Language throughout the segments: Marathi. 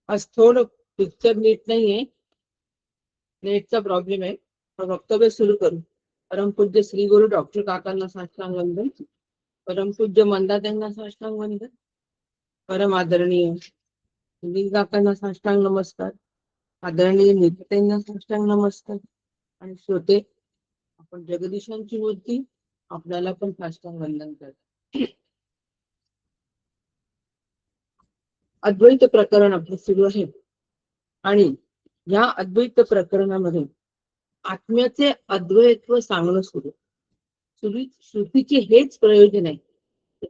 आज थोडं पिक्चर नीट नाहीये, नेटचा प्रॉब्लेम आहे. वक्तव्य सुरू करू. परमपूज्य श्री गुरु डॉक्टर काकांना साष्टांग वंदन. परमपूज्य मंदाताईंना साष्टांग वंदन. परम आदरणीय सुनील काकांना साष्टांग नमस्कार. आदरणीय नितीताईंना साष्टांग नमस्कार. आणि श्रोते, आपण जगदीशांची मूर्ती आपल्याला पण साष्टांग वंदन करतो. अद्वैत प्रकरण आपलं सुरू आहे आणि या अद्वैत प्रकरणामध्ये आत्म्याचे अद्वैत्व सांगणं सुरू. श्रुतीचे हेच प्रयोजन आहे.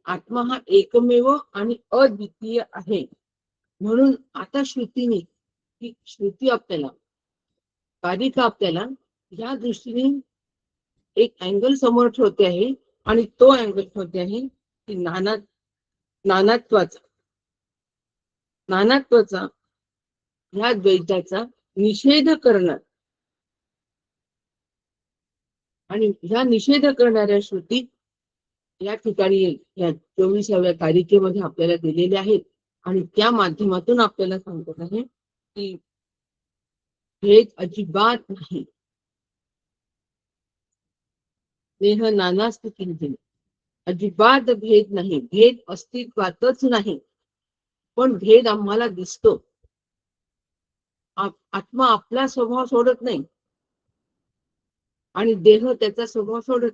आत्मा हा एकमेव आणि अद्वितीय आहे. म्हणून आता श्रुतीने ही श्रुती आपल्याला कारिका आपल्याला या दृष्टीने एक अँगल समोर ठेवते आहे आणि तो अँगल ठेवते आहे की नानात्वाचा ह्या द्वैताचा निषेध करणं. आणि ह्या निषेध करणाऱ्या श्रुती या ठिकाणी या 24व्या कारिकेमध्ये आपल्याला दिलेल्या आहेत आणि त्या माध्यमातून आपल्याला सांगत आहे की भेद अजिबात नाही. देह नानास्त किंचित, अजिबात भेद नाही. भेद अस्तित्वातच नाही. पण भेद आम्हाला दिसतो. आत्मा आपला स्वभाव सोडत नाही आणि देह त्याचा स्वभाव सोडत.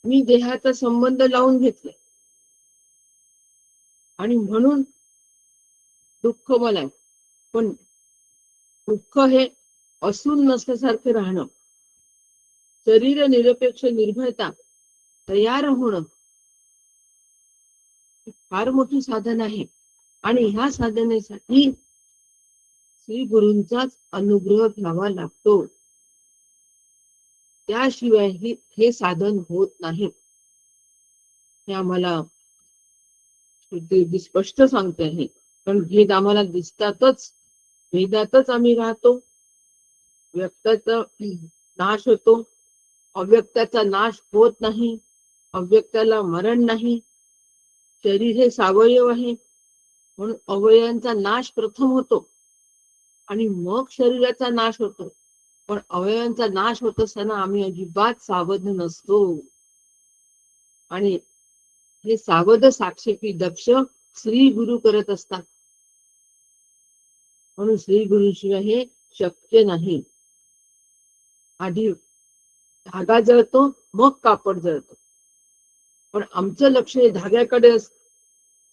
मी देहाचा संबंध लावून घेतला आणि म्हणून दुःख मला. पण दुःख हे असून नसल्यासारखे राहणं, शरीर निरपेक्ष निर्भयता तयार होणं फार मोठी साधन आहे. आणि ह्या साधनेसाठी श्री गुरूंचाच अनुग्रह घ्यावा लागतो. त्याशिवाय हे साधन होत नाही. हे आम्हाला स्पष्ट सांगते आहे. पण भेद आम्हाला दिसतातच. भेदातच आम्ही राहतो. व्यक्ताचा नाश होतो, अव्यक्ताचा नाश होत नाही. अव्यक्ताला मरण नाही. शरीर हे सावयव आहे म्हणून अवयवांचा नाश प्रथम होतो आणि मग शरीराचा नाश होतो. पण अवयवांचा नाश होत असताना आम्ही अजिबात सावध नसतो. आणि हे सावध साक्षेपी दक्ष श्री गुरु करत असतात. म्हणून श्री गुरुशिवाय हे शक्य नाही. आधी धागा जळतो, मग कापड जळतो. पण आमचं लक्ष हे धाग्याकडे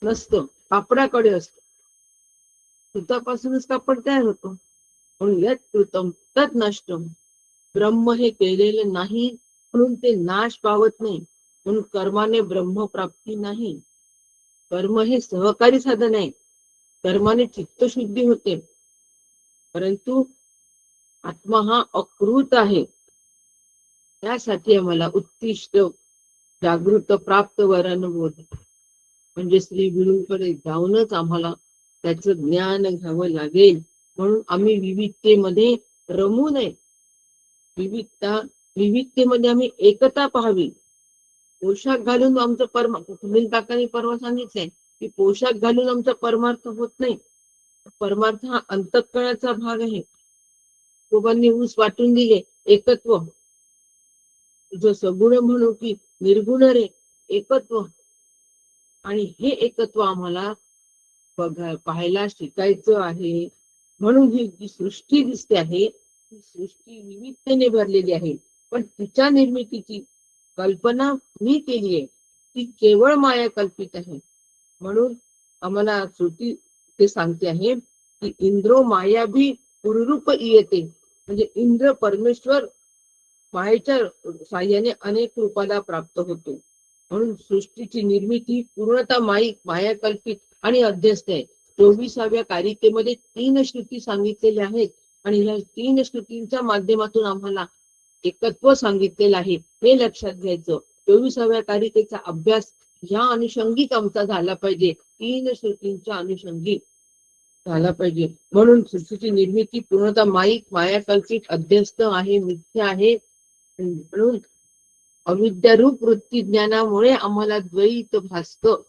नसतं, कापडाकडे असतं. सुतापासूनच कापड तयार होतो. म्हणून यत् कृतं तत् नष्टम. ब्रह्म हे केलेलं नाही म्हणून ते नाश पावत नाही. म्हणून कर्माने ब्रह्मप्राप्ती नाही. कर्म हे सहकारी साधन आहे. कर्माने चित्तशुद्धी होते. परंतु आत्मा हा अकृत आहे. त्यासाठी आम्हाला उत्तिष्ठ जागृत प्राप्त वरानुभूत म्हणजे श्री गुरूंकडे जाऊनच आम्हाला त्याचं ज्ञान घ्यावं लागेल. म्हणून आम्ही विविधतेमध्ये रमू नये. विविधतेमध्ये आम्ही एकता पाहावी. पोशाख घालून आमचं सुनील काकांनी परवा सांगितलंय की पोशाख घालून आमचा परमार्थ होत नाही. परमार्थ हा अंतःकरणाचा भाग आहे. गोबांनी ऊस वाटून दिले, एकत्व. जो सगुण म्हणू की निर्गुण रे, एकत्व. आणि हे एकत्व आम्हाला पाहायला शिकायचं आहे. म्हणून ही जी सृष्टी दिसते आहे ती सृष्टी विविधतेने भरलेली आहे. पण तिच्या निर्मितीची कल्पना मी केली आहे, ती केवळ माया कल्पित आहे. म्हणून आम्हाला श्रुती ते सांगते आहे की इंद्रो माया भी पुरुरूप येते. म्हणजे इंद्र परमेश्वर मायेच्या साह्याने अनेक रूपाला प्राप्त होतो. म्हणून सृष्टीची निर्मिती पूर्णतः माया कल्पित आणि अध्यस्त आहे. 24व्या कारिकेमध्ये 3 श्रुती सांगितलेल्या आहेत आणि ह्या 3 श्रुतींच्या माध्यमातून आम्हाला एकत्व सांगितलेलं आहे. हे लक्षात घ्यायचं. 24व्या कारिकेचा अभ्यास या अनुषंगिक आमचा झाला पाहिजे. 3 श्रुतींच्या अनुषंगिक झाला पाहिजे. म्हणून सृष्टीची निर्मिती पूर्णतः माया कल्पित अध्यस्त आहे, मिथ्या आहे. म्हणून अविद्यारूप वृत्ती ज्ञानामुळे आम्हाला द्वैत भासतं.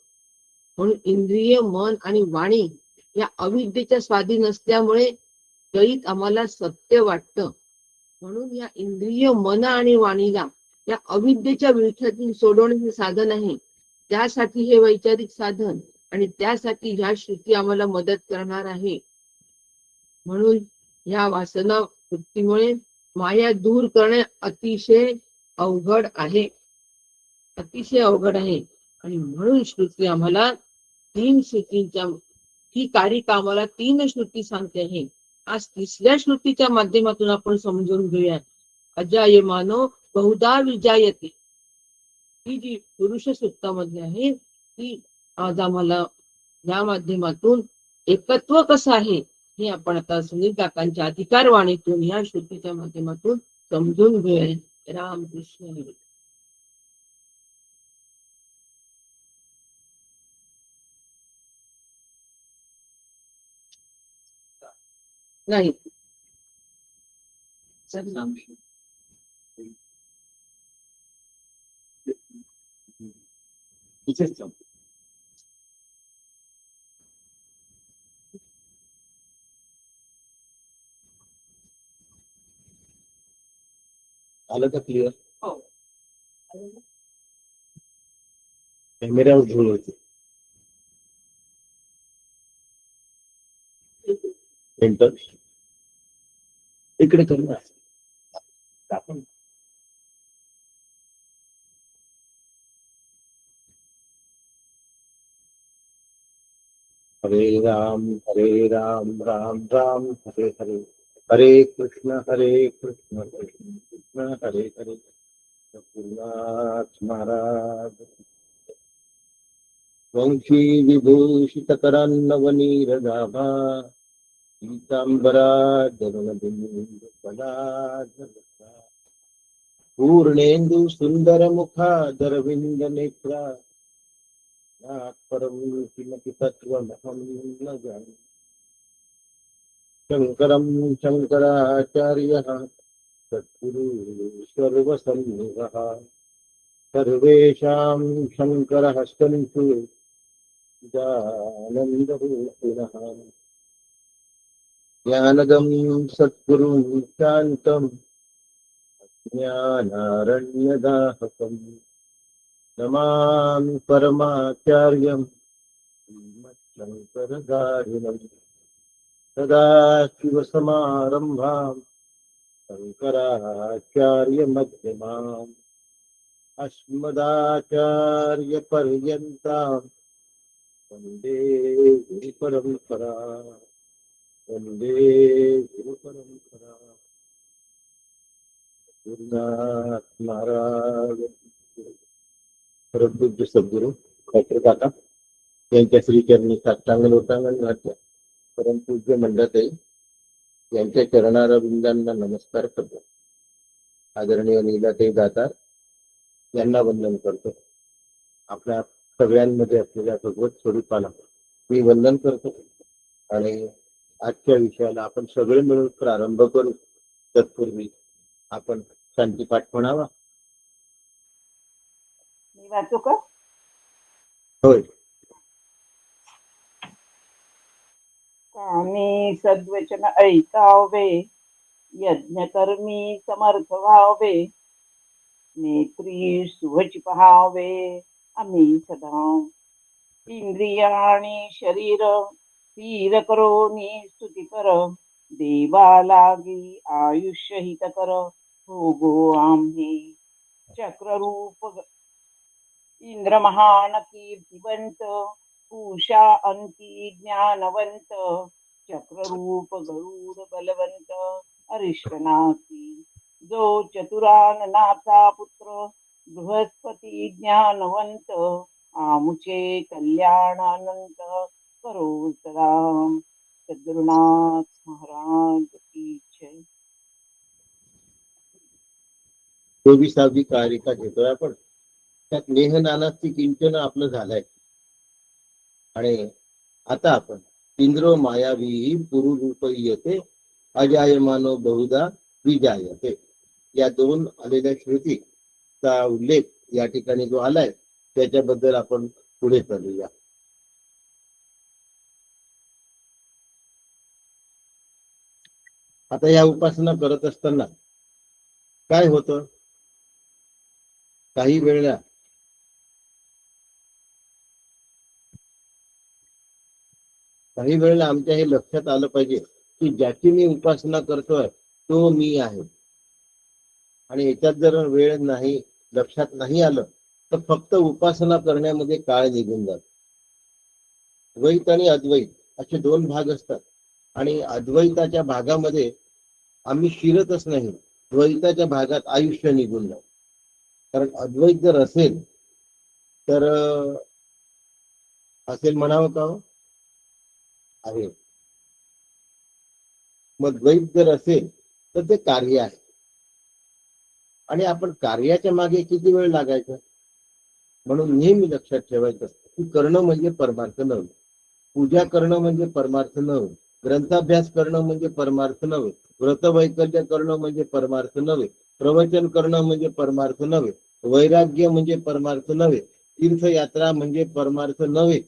म्हणून इंद्रिय, मन आणि वाणी या अविद्येच्या स्वाधीन असल्यामुळे जळीत आम्हाला सत्य वाटतं. म्हणून या इंद्रिय, मन आणि वाणीला या अविद्येच्या विळख्यातून सोडवणे हे साधन आहे. त्यासाठी हे वैचारिक साधन आणि त्यासाठी ह्या श्रुती आम्हाला मदत करणार आहे. म्हणून या वासना वृत्तीमुळे माया दूर करणे अतिशय अवघड आहे, अतिशय अवघड आहे. आणि म्हणून श्रुती आम्हाला तीन श्रुतींच्या ही कारिका आम्हाला 3 श्रुती सांगते आहे. आज तिसऱ्या श्रुतीच्या माध्यमातून आपण समजून घेऊया. अजायमानो बहुधा विजायते, ही जी पुरुष सूक्तामध्ये आहे ती आज आम्हाला या माध्यमातून एकत्व कसं आहे हे आपण आता सुनील काकांच्या अधिकारवाणीतून या श्रुतीच्या माध्यमातून समजून घेऊया. रामकृष्ण हरी. नाही आलं का क्लिअर? हो. कॅमेऱ्यावर झोळ होते. एंटर इकडे कर ना. आपण हरे राम राम राम हरे हरे, हरे कृष्ण कृष्ण कृष्ण हरे हरे. रघुनाथ महाराज वंशी विभूषित करान्नवनीरदाभा पीतांबरा पूर्णेन्दु सुंदर मुखा दरविंद नेत्रा परम किमपि तत्त्वमहं न जाने. शंकरं शंकराचार्यः सद्गुरु सर्वसन्निधः सर्वेषां शंकरः सन्तु चिदानन्दरूपिणः. ज्ञानदं सद्गुरुं शान्तं ज्ञानारण्यदाहकम् नमामि परमाचार्यं श्रीमच्छङ्करचार्यं. सदाशिवसमारम्भां शङ्कराचार्यमध्यमाम् अस्मदाचार्यपर्यन्तां वन्दे गुरुपरम्परा, वन्दे गुरुपरम्परा. गुरुनाथ महाराज परमपूज्य सद्गुरु डॉक्टर काका यांच्या श्रीचरणी साष्टांग लोटांगण घातल्या. परमपूज्य मंडळताई यांच्या चरणारविंदांना नमस्कार करतो. आदरणीय नीलाताई दातार यांना वंदन करतो. आपल्या सगळ्यांमध्ये असलेल्या भगवत स्वरूपाला मी वंदन करतो. आणि आजच्या विषयाला आपण सगळे मिळून प्रारंभ करू. तत्पूर्वी आपण शांतीपाठ म्हणावा. मी वाचू का? होय. कामी सद्वचन ऐकावे, यज्ञकर्मी समर्थ व्हावे, नेत्री सुवची पहावे आम्ही सदा. इंद्रियाणी शरीर स्थिर करोनी स्तुती कर, देवा लागी आयुष्य हित कर भोगो आम्ही. चक्ररूप इंद्र महान कीर्तिवंत, उषा अंती ज्ञानवंत, चक्ररूप गरुड बलवंत अरिष्टनाथी. जो चतुराननाचा पुत्र बृहस्पती ज्ञानवंत, आमुचे कल्याण अनंत करो सदा. सद्गुरुनाथ महाराज की जय. 24वी कारिका घेतोय आपण. त्यात नेहनानाची किंचन आपलं झालंय. आणि आता आपण इंद्र मायावी पुरुरूप येते, अजायमानो बहुधा विजायते या 2 आलेल्या श्रुतीचा उल्लेख या ठिकाणी जो आलाय त्याच्याबद्दल आपण पुढे चालूया. आता या उपासना करत असताना काय होतं, काही वेळेला आमच्या हे लक्षात आलं पाहिजे की ज्याची मी उपासना करतोय तो मी आहे. आणि याच्यात जर वेळ नाही, लक्षात नाही आलं तर फक्त उपासना करण्यामध्ये काळ निघून जातो. द्वैत आणि अद्वैत असे दोन भाग असतात आणि अद्वैताच्या भागामध्ये आम्ही शिरतच नाही, द्वैताच्या भागात आयुष्य निघून जातं. कारण अद्वैत जर असेल तर असेल म्हणावं का हो? आहे. मग द्वैत जर असेल तर ते कार्य आहे आणि आपण कार्याच्या मागे किती वेळ लागायचा. म्हणून नेहमी लक्षात ठेवायचं की करणं म्हणजे परमार्थ नव्हे, पूजा करणं म्हणजे परमार्थ नव्हे, ग्रंथाभ्यास करणं म्हणजे परमार्थ नव्हे, व्रतवैकल्य करणं म्हणजे परमार्थ नव्हे, प्रवचन करणं म्हणजे परमार्थ नव्हे, वैराग्य म्हणजे परमार्थ नव्हे, तीर्थयात्रा म्हणजे परमार्थ नव्हे.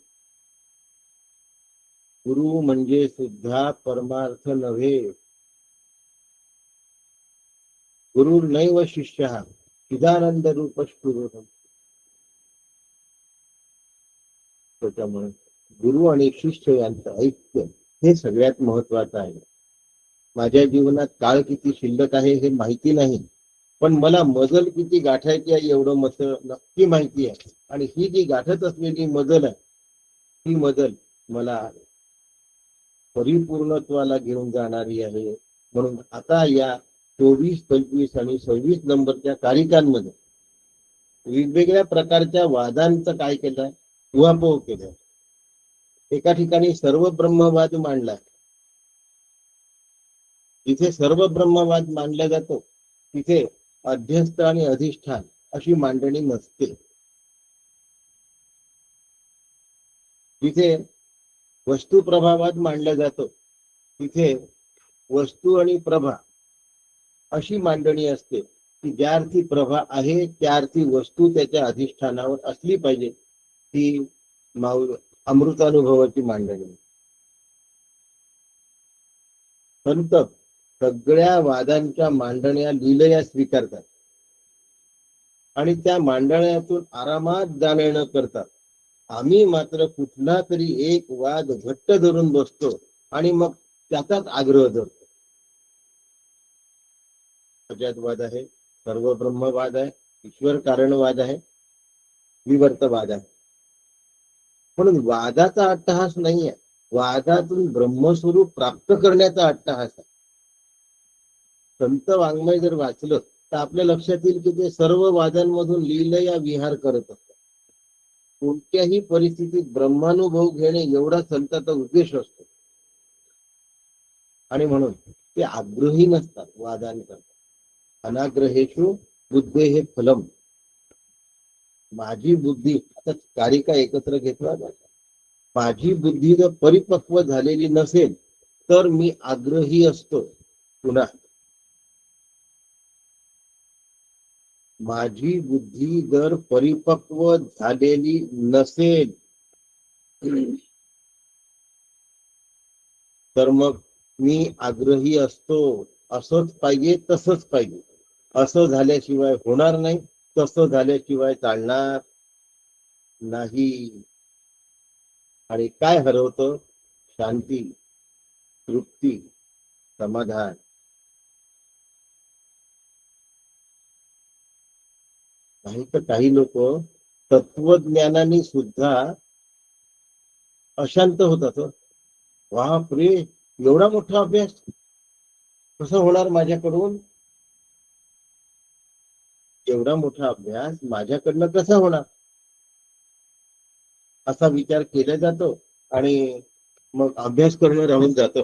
गुरु म्हणजे सुद्धा परमार्थ नव्हे. गुरु नैव शिष्य चिदानंद रूप स्फुरतम्. त्याच्यामुळे गुरु आणि शिष्य यांचं ऐक्य हे सगळ्यात महत्वाचं आहे. माझ्या जीवनात काळ किती शिल्लक आहे हे माहिती नाही, पण मला मजल किती गाठायची आहे एवढं मत नक्की माहिती आहे. आणि ही जी गाठत असलेली मजल आहे, ही मजल मला परिपूर्णत्वाला घेऊन जाणारी आहे. म्हणून आता या 24, 25 आणि 26 नंबरच्या कारिकांमध्ये वेगवेगळ्या प्रकारच्या वादांचं काय केलं, उहापोह केलं. एका ठिकाणी सर्व ब्रह्मवाद मांडला. जिथे सर्व ब्रह्मवाद मांडला जातो तिथे अध्यस्थ आणि अधिष्ठान अशी मांडणी नसते. जिथे वस्तू प्रभावात मांडला जातो तिथे वस्तू आणि प्रभा अशी मांडणी असते की ज्या अर्थी प्रभा आहे त्या अर्थी वस्तू त्याच्या अधिष्ठानावर असली पाहिजे. ही अमृतानुभवाची मांडणी. संत सगळ्या वादांच्या मांडण्या लीलया स्वीकारतात आणि त्या मांडण्यातून आरामात जाणे न करतात. आम्ही मात्र कुठला तरी एक वाद घट्ट धरून बसतो आणि मग त्याचाच आग्रह धरतो. अजातवाद आहे, सर्व ब्रह्मवाद आहे, ईश्वर कारणवाद आहे, विवर्तवाद आहे. म्हणून वादाचा अट्टहास नाही आहे, वादातून ब्रह्मस्वरूप प्राप्त करण्याचा अट्टहास आहे. संत वाङ्मय जर वाचलं तर आपल्या लक्षात येईल की ते सर्व वादांमधून लीलया विहार करत असतात. कोणत्याही परिस्थितीत ब्रह्मानुभव घेणे एवढा संतांचा उद्देश असतो आणि म्हणून ते आग्रही नसतात वादांकरता. अनाग्रहेषु बुद्धेः फलम. माझी बुद्धी, आता कारिका एकत्र घेतला जातात, माझी बुद्धी जर परिपक्व झालेली नसेल तर मी आग्रही असतो. पुन्हा माझी बुद्धी जर परिपक्व झालेली नसेल तर मग मी आग्रही असतो. असंच पाहिजे, तसंच पाहिजे, असं झाल्याशिवाय होणार नाही, तसं झाल्याशिवाय चालणार नाही. आणि काय हरवतं? शांती, तृप्ती, समाधान. नाही तर काही लोक तत्वज्ञानाने सुद्धा अशांत होतात. बापरे, एवढा मोठा अभ्यास कसा होणार माझ्याकडून? एवढा मोठा अभ्यास माझ्याकडनं कसा होणार असा विचार केला जातो आणि मग अभ्यास करणं राहून जातं.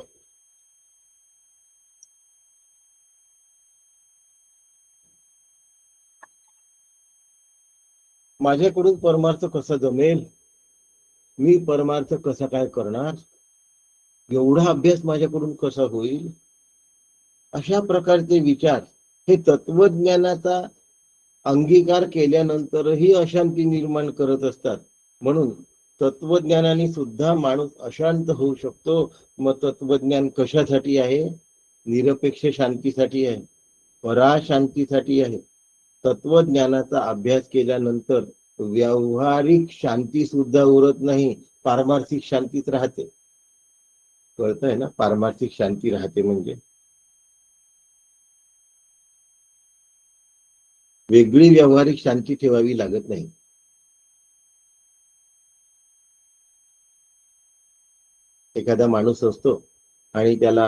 माझ्याकडून परमार्थ कसा जमेल, मी परमार्थ कसा काय करणार, एवढा अभ्यास माझ्याकडून कसा होईल, अशा प्रकारचे विचार हे तत्वज्ञानाचा अंगीकार केल्यानंतरही अशांती निर्माण करत असतात. म्हणून तत्वज्ञानाने सुद्धा माणूस अशांत होऊ शकतो. मग तत्वज्ञान कशासाठी आहे? निरपेक्ष शांतीसाठी आहे, पराशांतीसाठी आहे. तत्वज्ञानाचा अभ्यास केल्यानंतर व्यावहारिक शांती सुद्धा उरत नाही, पारमार्थिक शांतीच राहते. कळतंय ना, पारमार्थिक शांती राहते म्हणजे वेगळी व्यावहारिक शांती ठेवावी लागत नाही. एखादा माणूस असतो आणि त्याला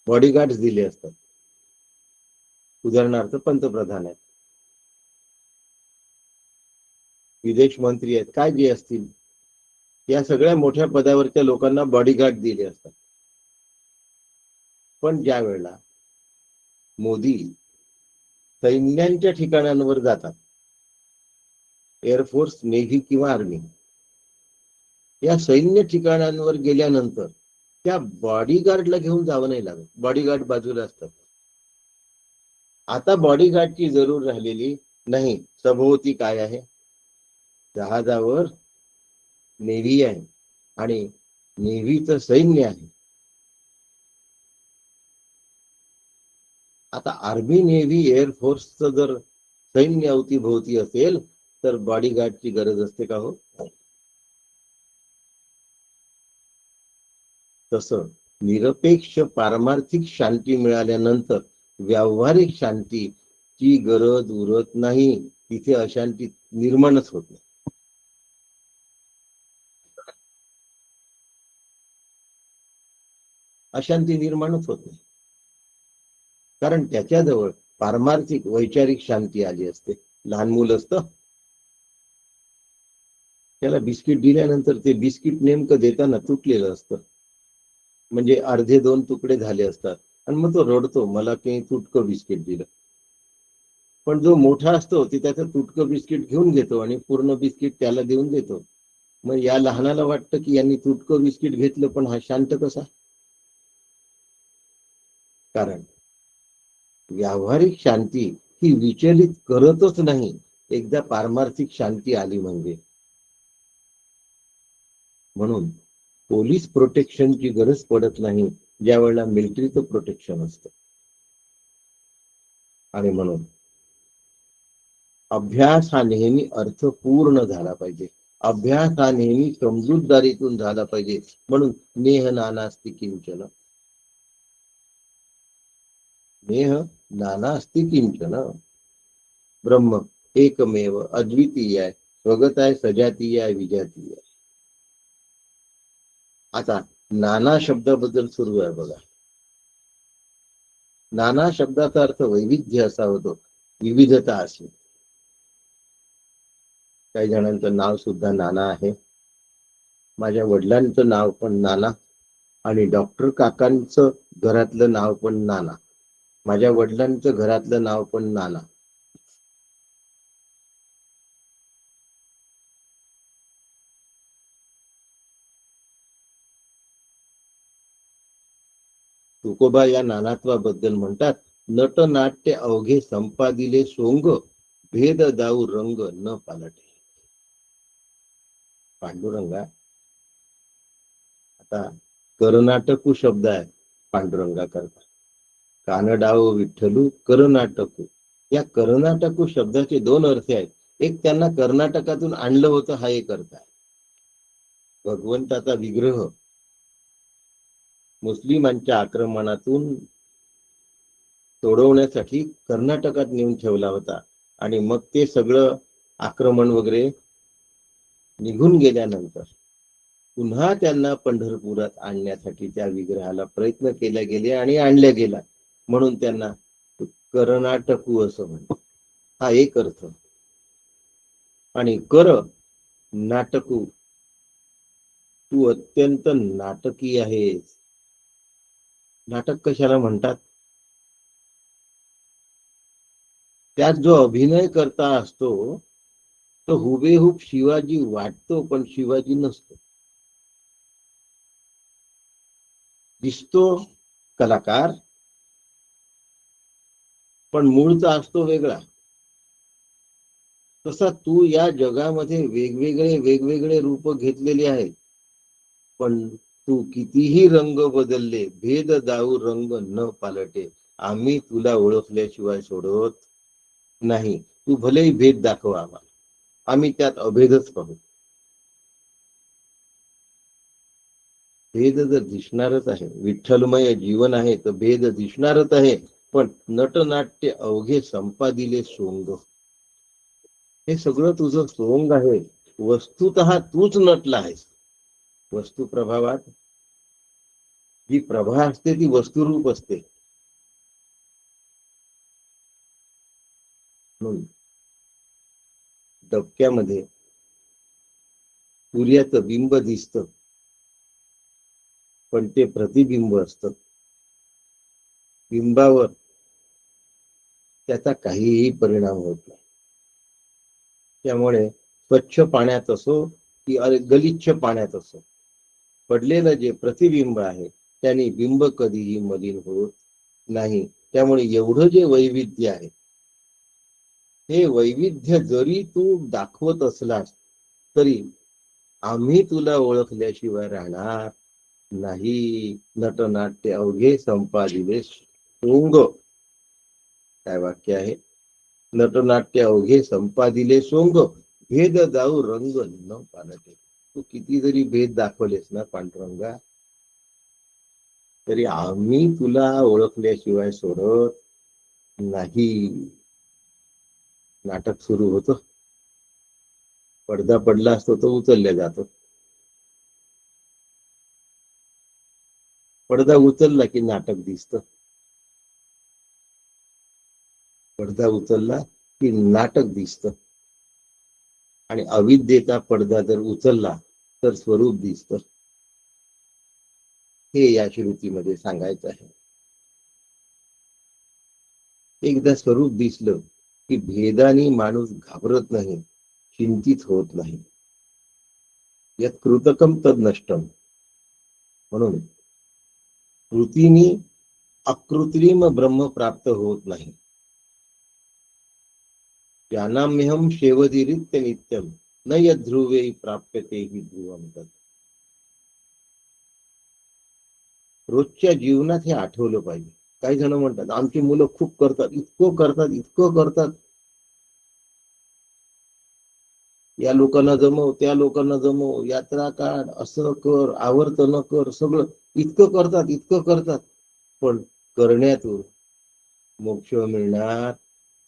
बॉडीगार्ड्स दिले असतात. उदाहरणार्थ पंतप्रधान आहेत, विदेश मंत्री आहेत, काय जे असतील, या सगळ्या मोठ्या पदावरच्या लोकांना बॉडीगार्ड दिले असतात. पण ज्या वेळेला मोदी सैन्यांच्या ठिकाणांवर जातात, एअरफोर्स, नेव्ही किंवा आर्मी, या सैन्य ठिकाणांवर गेल्यानंतर त्या बॉडीगार्डला घेऊन जावं नाही लागत, बॉडीगार्ड बाजूला असतात. आता बॉडीगार्डची जरूर राहिलेली नाही. सभोवती काय आहे, जहाजावर नेव्ही आहे आणि नेव्हीचं सैन्य आहे. आता आर्मी, नेव्ही, एअरफोर्सचं जर सैन्य अवतीभोवती असेल तर बॉडीगार्डची गरज असते का हो? तसं निरपेक्ष पारमार्थिक शांती मिळाल्यानंतर व्यावहारिक शांतीची गरज उरत नाही. तिथे अशांती निर्माणच होत नाही. अशांती निर्माणच होत नाही, कारण त्याच्याजवळ पारमार्थिक वैचारिक शांती आली असते. लहान मुल असतं, त्याला बिस्किट दिल्यानंतर ते बिस्किट नेमकं देताना तुटलेलं असतं, म्हणजे अर्धे 2 तुकडे झाले असतात आणि मग तो रडतो, मला काही तुटकं बिस्किट दिलं. पण जो मोठा असतो ते त्याचं तुटकं बिस्किट घेऊन घेतो आणि पूर्ण बिस्किट त्याला देऊन देतो. मग या लहानाला वाटतं की यांनी तुटकं बिस्किट घेतलं, पण हा शांत कसा? कारण व्यावहारिक शांती ही विचलित करतच नाही एकदा पारमार्थिक शांती आली म्हणजे. म्हणून पोलीस प्रोटेक्शनची गरज पडत नाही ज्या वेळेला मिलिटरीचं प्रोटेक्शन असतं. आणि म्हणून अभ्यास हा नेहमी अर्थपूर्ण झाला पाहिजे, अभ्यास हा नेहमी समजूतदारीतून झाला पाहिजे. म्हणून नेह नानास्ति किंचन, नेह नानास्ति किंचन, ब्रह्म एकमेव अद्वितीय आहे, स्वगताय सजातीय आहे, विजातीय आहे. आता नाना शब्दाबद्दल सुरू आहे बघा. नाना शब्दाचा अर्थ वैविध्य असा होतो, विविधता अशी. काही जणांचं नाव सुद्धा नाना आहे. माझ्या वडिलांचं नाव पण नाना आणि डॉक्टर काकांचं घरातलं नाव पण नाना. माझ्या वडिलांचं घरातलं नाव पण नाना. तुकोबा या नानात्वाबद्दल म्हणतात, नट नाट्य अवघे संपादिले सोंग, भेद दाऊ रंग न पालटे. पांडुरंगा, आता कर्नाटकू शब्द आहे पांडुरंगा करता. कानडाव विठ्ठलू कर्नाटकू. या कर्नाटकू शब्दाचे 2 अर्थ आहेत. एक, त्यांना कर्नाटकातून आणलं होतं, हा एक अर्थ आहे. भगवंताचा विग्रह मुस्लिमांच्या आक्रमणातून सोडवण्यासाठी कर्नाटकात नेऊन ठेवला होता आणि मग ते सगळं आक्रमण वगैरे निघून गेल्यानंतर पुन्हा त्यांना पंढरपुरात आणण्यासाठी त्या विग्रहाला प्रयत्न केले गेले आणि आणल्या गेला, म्हणून त्यांना कर्नाटकू असं म्हणतात. हा एक अर्थ. आणि कर नाटकू, तू अत्यंत नाटकी आहेस. नाटक कशाला म्हणतात? त्यात जो अभिनय करता असतो तो हुबेहूब शिवाजी वाटतो, पण शिवाजी नसतो. दिसतो कलाकार, पण मूळचा असतो वेगळा. तसा तू या जगामध्ये वेगवेगळे रूप घेतलेले आहेत, पण तू कितीही रंग बदलले, भेद जाऊ रंग न पालटे. आम्ही तुला ओळखल्याशिवाय सोडत नाही. तू भलेही भेद दाखव आम्हाला, आम्ही त्यात अभेदच पाहू. भेद जर दिसणारच आहे, विठ्ठलमय जीवन आहे तर भेद दिसणारच आहे. पण नटनाट्य अवघे संपादिले सोंग, हे सगळं तुझं सोंग आहे. वस्तुतः तूच नटला आहेस. वस्तू प्रभावात जी प्रभा असते ती वस्तुरूप असते. म्हणून डबक्यामध्ये सूर्याचं बिंब दिसतं, पण ते प्रतिबिंब असतं. बिंबावर त्याचा काहीही परिणाम होत नाही. त्यामुळे स्वच्छ पाण्यात असो की गलिच्छ पाण्यात असो, पडलेलं जे प्रतिबिंब आहे त्याने बिंब कधीही मलिन होत नाही. त्यामुळे एवढं जे वैविध्य आहे, हे वैविध्य जरी तू दाखवत असलास तरी आम्ही तुला ओळखल्याशिवाय राहणार नाही. नटनाट्य अवघे संपादिले सोंग, काय वाक्य आहे? नटनाट्य अवघे संपादिले सोंग, भेद जाऊ रंग न पालटे. तू किती जरी भेद दाखवलेस ना पांडुरंगा, तरी आम्ही तुला ओळखल्याशिवाय सोडत नाही. नाटक सुरू होतं, पडदा पडला असतो तो उचलला जातो. पडदा उचलला की नाटक दिसतं, पडदा उचलला की नाटक दिसतं. आणि अविद्येचा पडदा जर उचलला तर स्वरूप दिसतं. हे या श्रुतीमध्ये सांगायचं आहे. एकदा स्वरूप दिसलं की भेदाने माणूस घाबरत नाही, चिंतित होत नाही. यत् कृतकम तद नष्टम. म्हणून कृतीने अकृत्रिम ब्रह्म प्राप्त होत नाही. ज्ञानाम्यहम शेवधिरित्य नित्यम न यद्ध्रुवे प्राप्यते हि ध्रुवम तत्. रोजच्या जीवनात हे आठवलं पाहिजे. काही जण म्हणतात आमची मुलं खूप करतात, इतकं करतात, इतकं करतात. या लोकांना जमव, त्या लोकांना जमव, यात्रा काढ, असं कर, आवर्तन कर, सगळं इतकं करतात, इतकं करतात. पण करण्यातून मोक्ष मिळणार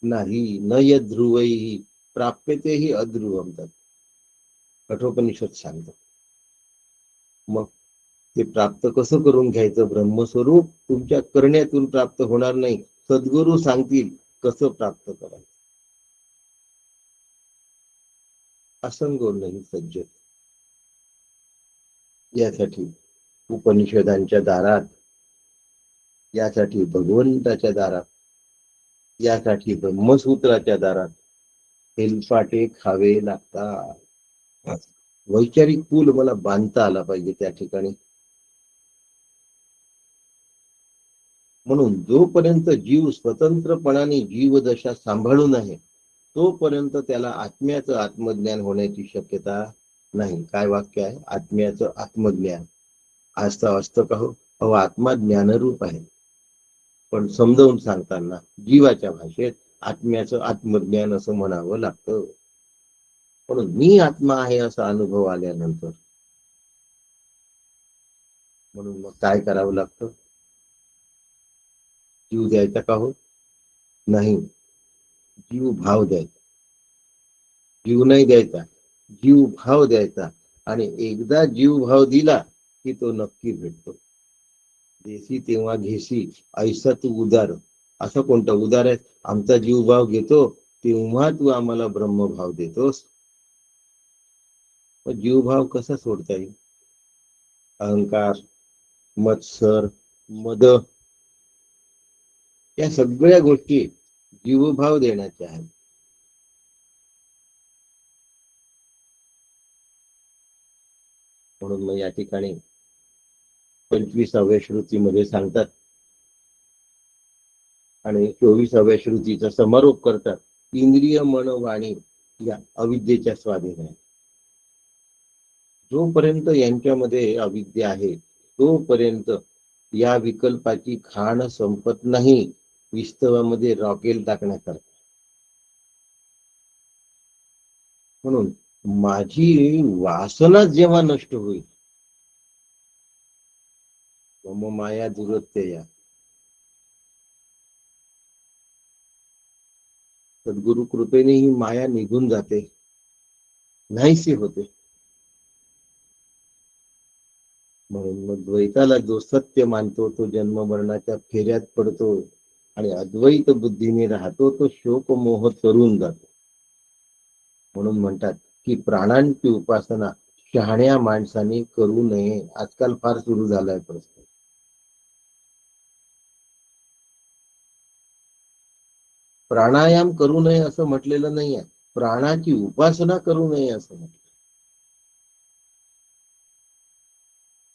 नाही. न यद्ध्रुवैहि प्राप्यतेहि अध्रुवम तत्. कठोपनिषद सांगतो. मग ते प्राप्त कसं करून घ्यायचं? ब्रह्मस्वरूप तुमच्या करण्यातून प्राप्त होणार नाही. सद्गुरू सांगतील कसं प्राप्त करायचं. असंगो नाही सज्जत. यासाठी उपनिषदांच्या दारात, यासाठी भगवंताच्या दारात, यासाठी ब्रह्मसूत्राच्या दारात हेलपाटे खावे लागतात. वैचारिक पूल मला बांधता आला पाहिजे त्या ठिकाणी. म्हणून जोपर्यंत जीव स्वतंत्रपणाने जीवदशा सांभाळून आहे तोपर्यंत त्याला आत्म्याचं आत्मज्ञान होण्याची शक्यता नाही. काय वाक्य आहे? आत्म्याचं आत्मज्ञान. आज तर असतं का हो? अहो, आत्मा ज्ञानरूप आहे, पण समजावून सांगताना जीवाच्या भाषेत आत्म्याचं आत्मज्ञान असं म्हणावं लागतं. म्हणून मी आत्मा आहे असा अनुभव आल्यानंतर म्हणून मग काय करावं लागतं? जीव द्यायचा का हो? नाही. जीव भाव द्यायचा. जीव नाही द्यायचा, जीव भाव द्यायचा. आणि एकदा जीव भाव दिला की तो नक्की भेटतो. देसी तेव्हा घेसी ऐसा तू उदार. असं कोणतं उदार आहे? आमचा जीव भाव घेतो तेव्हा तू आम्हाला ब्रह्मभाव देतोस. मग जीवभाव कसा सोडता येईल? अहंकार, मत्सर, मद, या सगळ्या गोष्टी जीवभाव देण्याच्या आहेत. म्हणून मग या ठिकाणी 25व्या श्रुतीमध्ये सांगतात आणि 24व्या श्रुतीचा समारोप करतात. इंद्रिय, मन, वाणी या अविद्येच्या स्वाधीन आहे. जोपर्यंत यांच्यामध्ये अविद्या आहे तोपर्यंत या विकल्पाची खाण संपत नाही. विस्तवामध्ये रॉकेल टाकण्यासारखं. म्हणून माझी वासना जेव्हा नष्ट होईल, मम माया दुरत्यया, सद्गुरु कृपेने ही माया निघून जाते, नाहीशी होते. म्हणून मग द्वैताला जो सत्य मानतो तो जन्म मरणाच्या फेऱ्यात पडतो आणि अद्वैत बुद्धीने राहतो तो शोक मोह तरून जातो. म्हणून म्हणतात की प्राणांची उपासना शहाण्या माणसाने करू नये. आजकाल फार सुरू झालाय प्रश्न. प्राणायाम करू नये असं म्हटलेलं नाहीये, प्राणाची उपासना करू नये असं म्हटलं.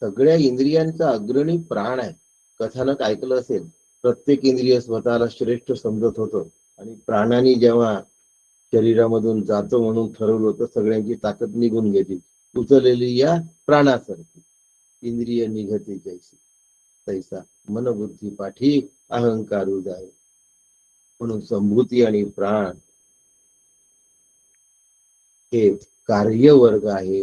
सगळ्या इंद्रियांचा अग्रणी प्राण आहे. कथानक ऐकलं असेल, प्रत्येक इंद्रिय स्वतःला श्रेष्ठ समजत होतं आणि प्राणाने जेव्हा शरीरामधून जातो म्हणून ठरवलं होतं, सगळ्यांची ताकद निघून गेली. उचललेली या प्राणासारखी इंद्रिय निघते जैसी, तैसा मनबुद्धी पाठी अहंकारू जाय. म्हणून संभूती आणि प्राण हे कार्यवर्ग आहे.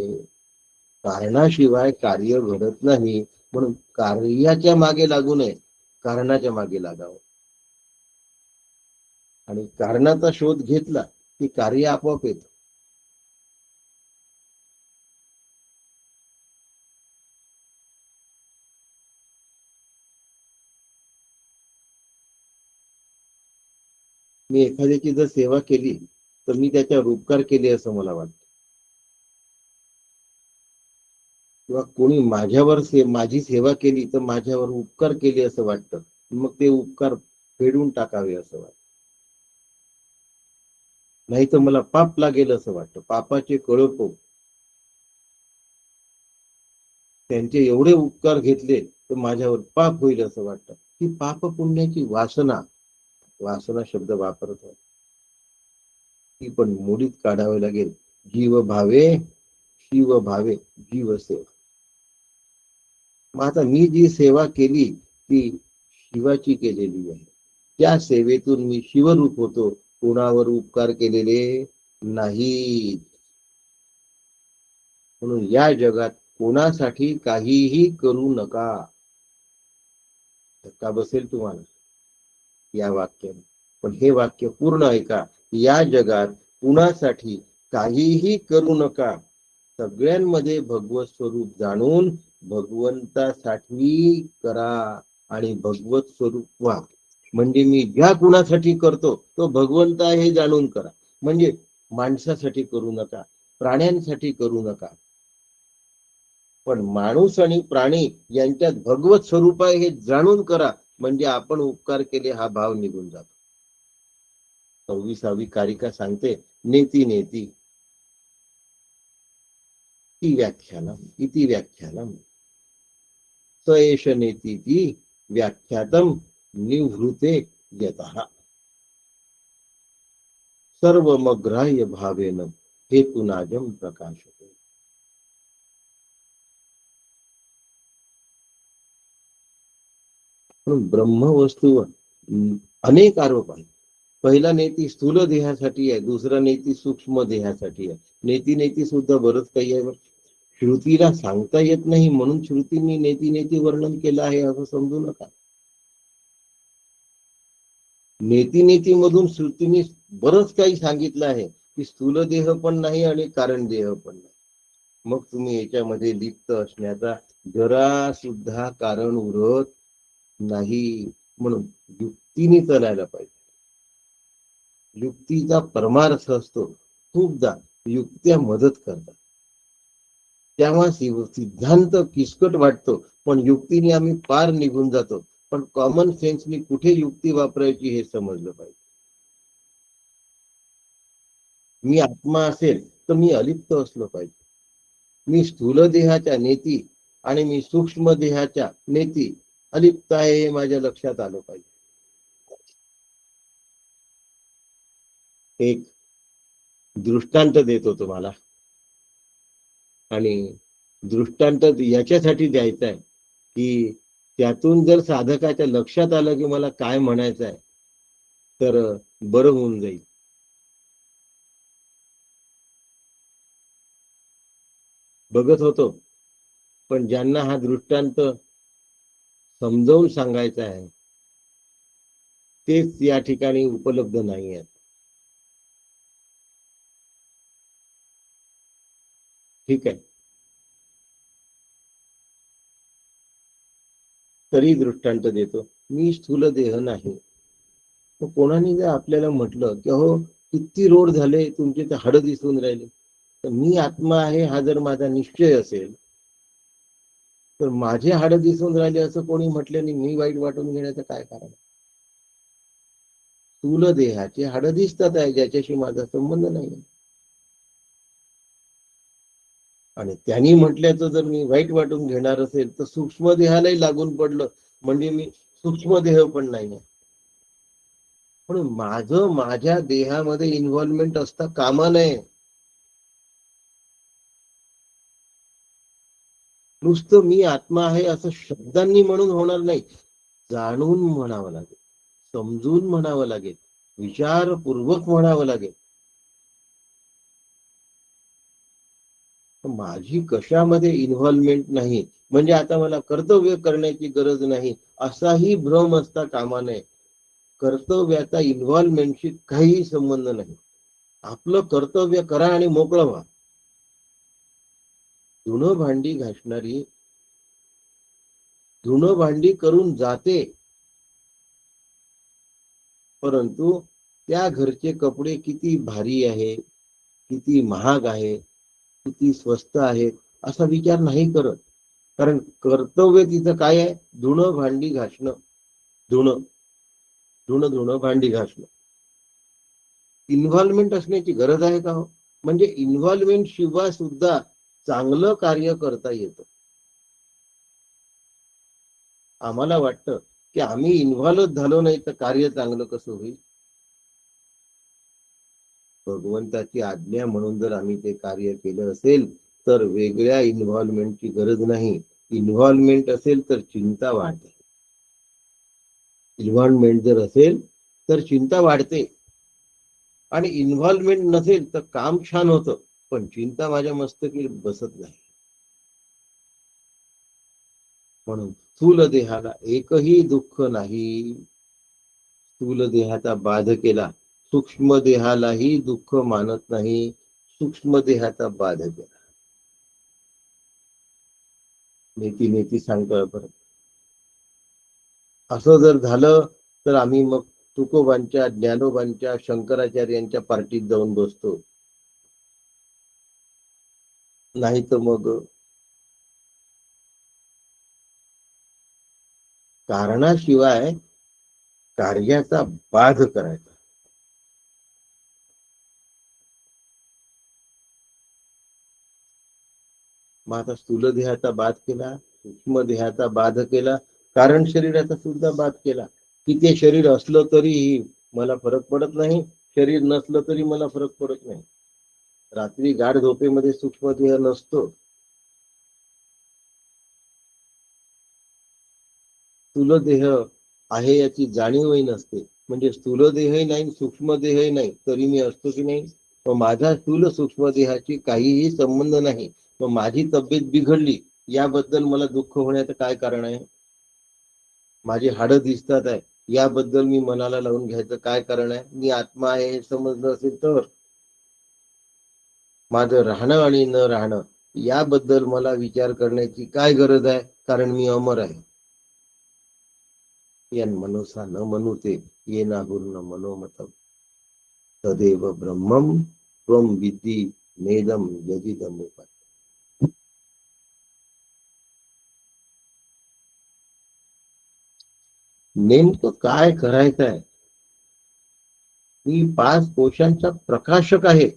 कारणाशिवाय कार्य घडत नाही. म्हणून कार्याच्या मागे लागू नये, कारणाच्या मागे लागावं. आणि कारणाचा शोध घेतला की कार्य आपोआप येतं. मी एखाद्याची जर सेवा केली तर मी त्याच्यावर उपकार केले असं मला वाटतं. किंवा कोणी माझ्यावर माझी सेवा केली तर माझ्यावर उपकार केले असं वाटतं. मग ते उपकार फेडून टाकावे असं वाटतं. नाही तर मला पाप लागेल असं वाटतं. पापाचे कळप, त्यांचे एवढे उपकार घेतले तर माझ्यावर पाप होईल असं वाटतं. ही पाप पुण्याची वासना, वासना शब्द वापरतो, ती पण मोडीत काढावी लागेल. जीव भावे शिव भावे जीव सेवा. मग आता मी जी सेवा केली ती शिवाची केलेली आहे. त्या सेवेतून मी शिवरूप होतो, कोणावर उपकार केलेले नाही. म्हणून या जगात कोणासाठी काहीही करू नका. धक्का बसेल तुम्हाला या वाक्याने, पण हे वाक्य पूर्ण ऐका. या जगात कुणासाठी काहीही करू नका. सगळ्यांमध्ये भगवत स्वरूप जाणून भगवंतासाठी करा आणि भगवत स्वरूप व्हा. म्हणजे मी ज्या कुणासाठी करतो तो भगवंत आहे हे जाणून करा. म्हणजे माणसासाठी करू नका, प्राण्यांसाठी करू नका, पण माणूस आणि प्राणी यांच्यात भगवत स्वरूप आहे हे जाणून करा. म्हणजे आपण उपकार केले हा भाव निघून जातो. 26वी कारिका सांगते, नेती नेती ती व्याख्यानम इति व्याख्यानम स एष नेतीति व्याख्यातम निवृते यतः सर्वमग्राह्य भावेन हेतुनाजम प्रकाशते. म्हणून ब्रह्मवस्तूवर अनेक आरोप आहेत. पहिला नेती स्थूल देहासाठी आहे, दुसरा नेती सूक्ष्म देहासाठी आहे. नेती नेती सुद्धा बरंच काही आहे. श्रुतीला सांगता येत नाही म्हणून श्रुतींनी नेती नेती वर्णन केलं आहे असं समजू नका. नेती नेती मधून श्रुतीने बरंच काही सांगितलं आहे की स्थूल देह पण नाही आणि कारण देह पण नाही. मग तुम्ही याच्यामध्ये लिप्त असण्याचा जरा सुद्धा कारण उरत नाही. म्हणून युक्तीने चालायला पाहिजे. युक्तीचा परमार्थ असतो. खूपदा युक्त्या मदत करतात, तेव्हा सिद्धांत किचकट वाटतो, पण युक्तीने आम्ही पार निघून जातो. पण कॉमन सेन्सनी कुठे युक्ती वापरायची हे समजलं पाहिजे. मी आत्मा असेल तर मी अलिप्त असलो पाहिजे. मी स्थूल देहाच्या नेती आणि मी सूक्ष्म देहाच्या नेती अलिप्त आहे हे माझ्या लक्षात आलं पाहिजे. एक दृष्टांत देतो तुम्हाला, आणि दृष्टांत याच्यासाठी द्यायचा आहे की त्यातून जर साधकाच्या लक्षात आलं की मला काय म्हणायचं आहे तर बरं होऊन जाईल. बघत होतो, पण ज्यांना हा दृष्टांत समजावून सांगायचा आहे तेच या ठिकाणी उपलब्ध नाही आहेत. ठीक आहे, तरी दृष्टांत देतो. मी स्थूल देह नाही. मग कोणाने जर आपल्याला म्हटलं की हो किती रोड झाले तुमचे तर हाडं दिसून राहिले, तर मी आत्मा आहे हा जर माझा निश्चय असेल तर माझे हाडं दिसून राहिले असं कोणी म्हटल्याने मी वाईट वाटून घेण्याचं काय कारण? स्थूल देहाचे हाडं दिसतात आहे ज्याच्याशी माझा संबंध नाही, आणि त्यांनी म्हटल्याचं जर मी वाईट वाटून घेणार असेल तर सूक्ष्म देहालाही लागून पडलं म्हणजे मी सूक्ष्म देह पण नाही आहे. म्हणून माझं माझ्या देहामध्ये इन्व्हॉल्वमेंट असता कामा नये. नुसतं मी आत्मा आहे असं शब्दांनी म्हणून होणार नाही, जाणून म्हणावं लागेल, समजून म्हणावं लागेल, विचारपूर्वक म्हणावं लागेल. माझी कशामध्ये इन्व्हॉल्वमेंट नाही म्हणजे आता मला कर्तव्य करण्याची गरज नाही असाही भ्रम असता कामा नये. कर्तव्याचा इन्व्हॉल्वमेंटशी काहीही संबंध नाही. आपलं कर्तव्य करा आणि मोकळं व्हा. धुणं भांडी घासणारी धुणं भांडी करून जाते, परंतु त्या घरचे कपडे किती भारी आहे, किती महाग आहे, किती स्वस्त आहेत असा विचार नाही करत. कारण कर्तव्य तिचं काय आहे? धुणं भांडी घासणं. धुणं धुणं धुणं भांडी घासणं. इन्व्हॉल्वमेंट असण्याची गरज आहे का हो? म्हणजे इन्व्हॉल्वमेंट शिवाय सुद्धा चांगलं कार्य करता येतं. आम्हाला वाटतं की आम्ही इन्व्हॉल्व झालो नाही तर कार्य चांगलं कसं होईल. भगवंताची आज्ञा म्हणून जर आम्ही ते कार्य केलं असेल तर वेगळ्या इन्व्हॉल्वमेंटची गरज नाही. इन्व्हॉल्वमेंट असेल तर चिंता वाढते. इन्व्हॉल्वमेंट जर असेल तर चिंता वाढते, आणि इन्व्हॉल्वमेंट नसेल तर काम छान होतं पण चिंता माझ्या मस्तकी बसत नाही. म्हणून स्थूल देहाला एकही दुःख नाही. स्थूल देहाचा बाध केला, सूक्ष्म देहालाही दुःख मानत नाही. सूक्ष्म देहाचा बाध केला. नेती नेती सांगतोय परत. असं जर झालं तर आम्ही मग तुकोबांच्या, ज्ञानोबांच्या, शंकराचार्यांच्या पार्टीत जाऊन बसतो. नाही तर मग कारणाशिवाय कार्याचा बाध करायचा. मग आता स्थूल देहाचा बाध केला, सूक्ष्म देहाचा बाध केला, कारण शरीराचा सुद्धा बाध केला की ते शरीर असलं तरीही मला फरक पडत नाही, शरीर नसलं तरी मला फरक पडत नाही. रात्री गाढ झोपेमध्ये सूक्ष्म देह नसतो. स्थूल देह आहे याची जाणीवही नसते. म्हणजे स्थूल देहही नाही, सूक्ष्म देहही नाही, तरी मी असतो की नाही. मग माझा स्थूल सूक्ष्म देहाची काहीही संबंध नाही. मग माझी तब्येत बिघडली याबद्दल मला दुःख होण्याचं काय कारण आहे? माझी हाडं दिसतात आहे याबद्दल मी मनाला लावून घ्यायचं काय कारण आहे? मी आत्मा आहे हे समजलं असेल तर. माझं राहणं आणि न राहणं याबद्दल मला विचार करण्याची काय गरज आहे? कारण मी अमर आहे. यन मनोसा न मनुते ये नाहुर्न मनोमतम तदेव ब्रह्मम त्वं विद्धि नेदम यदिदम उपाय. नेमकं काय करायचं आहे? मी 5 कोशांचा प्रकाशक आहे.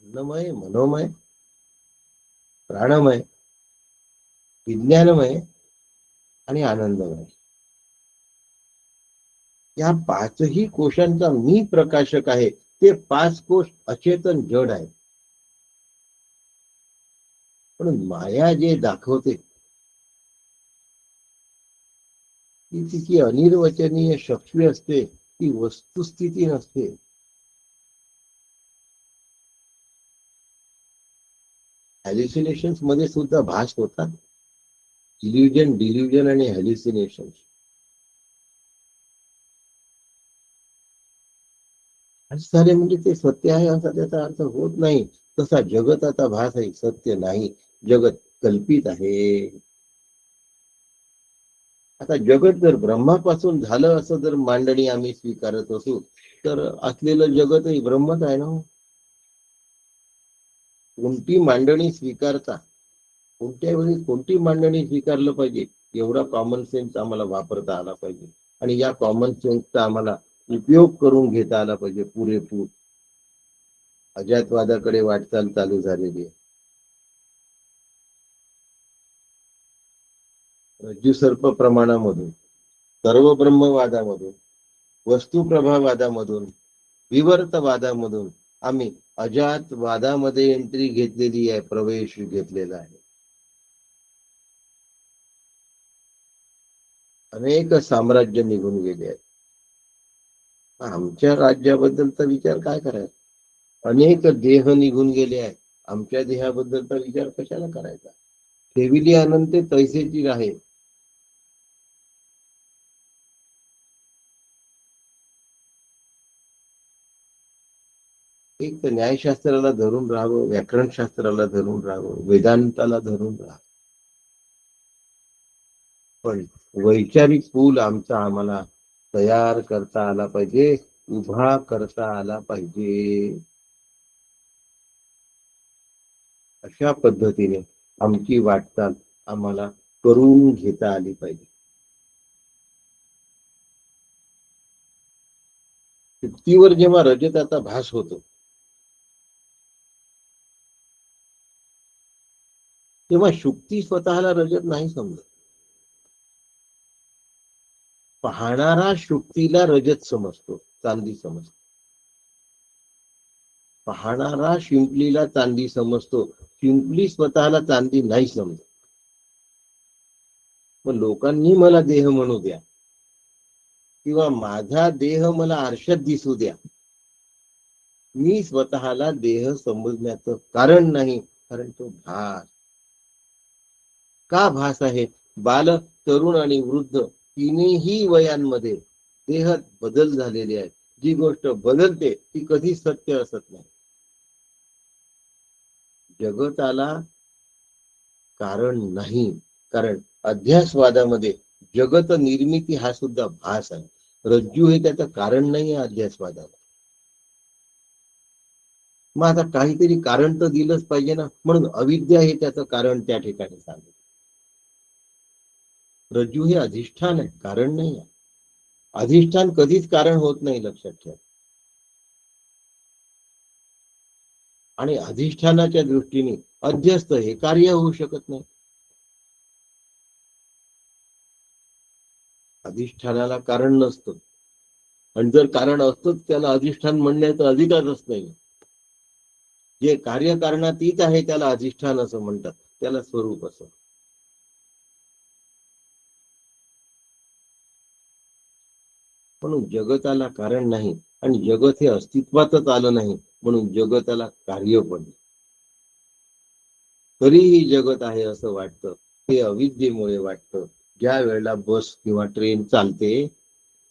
अन्नमय, मनोमय, प्राणमय, विज्ञानमय आणि आनंदमय. या 5ही कोशांचा मी प्रकाशक आहे. ते 5 कोश अचेतन जड आहे. पण माया जे दाखवते ती तिची अनिर्वचनीय शक्ती असते, ती वस्तुस्थिती नसते. हॅल्युसिनेशन मध्ये सुद्धा भास होतात. इल्युजन, डिल्युजन आणि हॅल्युसिनेशन. झाले म्हणजे ते सत्य आहे असा त्याचा अर्थ होत नाही. तसा जगत आता भास आहे, सत्य नाही. जगत कल्पित आहे. आता जगत जर ब्रह्मापासून झालं असं जर मांडणी आम्ही स्वीकारत असू तर असलेलं जगतही ब्रह्मच आहे ना. कोणती मांडणी स्वीकारता, कोणत्या वेळी कोणती मांडणी स्वीकारलं पाहिजे एवढा कॉमन सेन्स आम्हाला वापरता आला पाहिजे. आणि या कॉमन सेन्सचा आम्हाला उपयोग करून घेता आला पाहिजे पुरेपूर. अजातवादाकडे वाटचाल चालू झालेली आहे. रज्जू सर्प प्रमाणामधून, सर्व ब्रह्मवादामधून, वस्तुप्रभावादामधून, विवर्तवादामधून आम्ही अजातवादामध्ये एंट्री घेतलेली आहे, प्रवेश घेतलेला आहे. अनेक साम्राज्य निघून गेले आहेत. आमच्या राज्याबद्दलचा विचार काय करायचा? अनेक देह निघून गेले आहेत, आमच्या देहाबद्दलचा विचार कशाला करायचा? ठेविली अनंत तैसेची आहे. एक तर न्यायशास्त्राला धरून राहावं, व्याकरणशास्त्राला धरून राहावं, वेदांताला धरून राहावं. पण वैचारिक पूल आमचा आम्हाला तयार करता आला पाहिजे, उभा करता आला पाहिजे. अशा पद्धतीने आमची वाटचाल आम्हाला करून घेता आली पाहिजे. शुक्तीवर जेव्हा रजताचा भास होतो तेव्हा शुक्ती स्वतःला रजत नाही समजत. पाहणारा शुक्तीला रजत समजतो, चांदी समजतो. पाहणारा शिंपलीला चांदी समजतो, शिंपली स्वतःला चांदी नाही समजत. मग लोकांनी मला देह म्हणू द्या किंवा माझा देह मला आरशात दिसू द्या, मी स्वतःला देह समजण्याचं कारण नाही. कारण तो भास. का भास आहे? बाल, तरुण आणि वृद्ध तिन्ही वयांमध्ये देहात बदल झालेले आहेत. जी गोष्ट बदलते ती कधी सत्य असत नाही. जगताला कारण नाही, कारण अध्यासवादामध्ये जगत निर्मिती हा सुद्धा भास आहे. रज्जू हे त्याचं कारण नाही आहे अध्यासवादाला. मग आता काहीतरी कारण तर दिलंच पाहिजे ना, म्हणून अविद्या हे त्याचं कारण त्या ठिकाणी सांगितलं. रज्जू हे अधिष्ठान आहे, कारण नाही आहे. अधिष्ठान कधीच कारण होत नाही, लक्षात ठेवा. आणि अधिष्ठानाच्या दृष्टीने अध्यस्त हे कार्य होऊ शकत नाही. अधिष्ठानाला कारण नसतं, आणि जर कारण असतं त्याला अधिष्ठान म्हणण्याचा अधिकारच नाही. जे कार्यकारणातीत आहे त्याला अधिष्ठान असं म्हणतात, त्याला स्वरूप असं. म्हणून जगताला कारण नाही आणि जगत हे अस्तित्वातच आलं नाही, म्हणून जगताला कार्य पण. तरीही जगत आहे असं वाटतं, हे अविद्येमुळे वाटतं. ज्या वेळेला बस किंवा ट्रेन चालते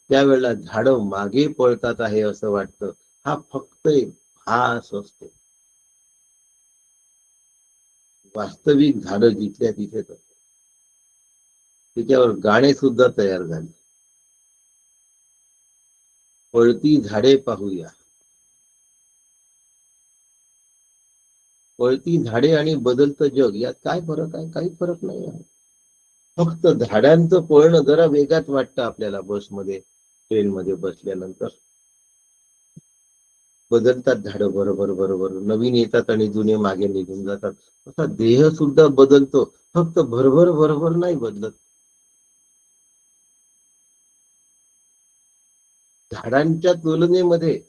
त्यावेळेला झाडं मागे पळतात आहे असं वाटतं. हा फक्त एक भास असतो. वास्तविक झाडं जिथल्या तिथेच असतात. त्याच्यावर गाणे सुद्धा तयार झाले. पळती झाडे पाहूया. पळती झाडे आणि बदलतं जग यात काय फरक आहे? काही फरक नाही आहे. फक्त झाडांचं पळणं जरा वेगात वाटतं आपल्याला बसमध्ये, ट्रेनमध्ये बसल्यानंतर. बदलतात झाडं बरोबर बरोबर, नवीन येतात आणि जुने मागे निघून जातात. असा देह सुद्धा बदलतो, फक्त भरभर बरोबर नाही बदलत. झाडांच्या तुलनेमध्ये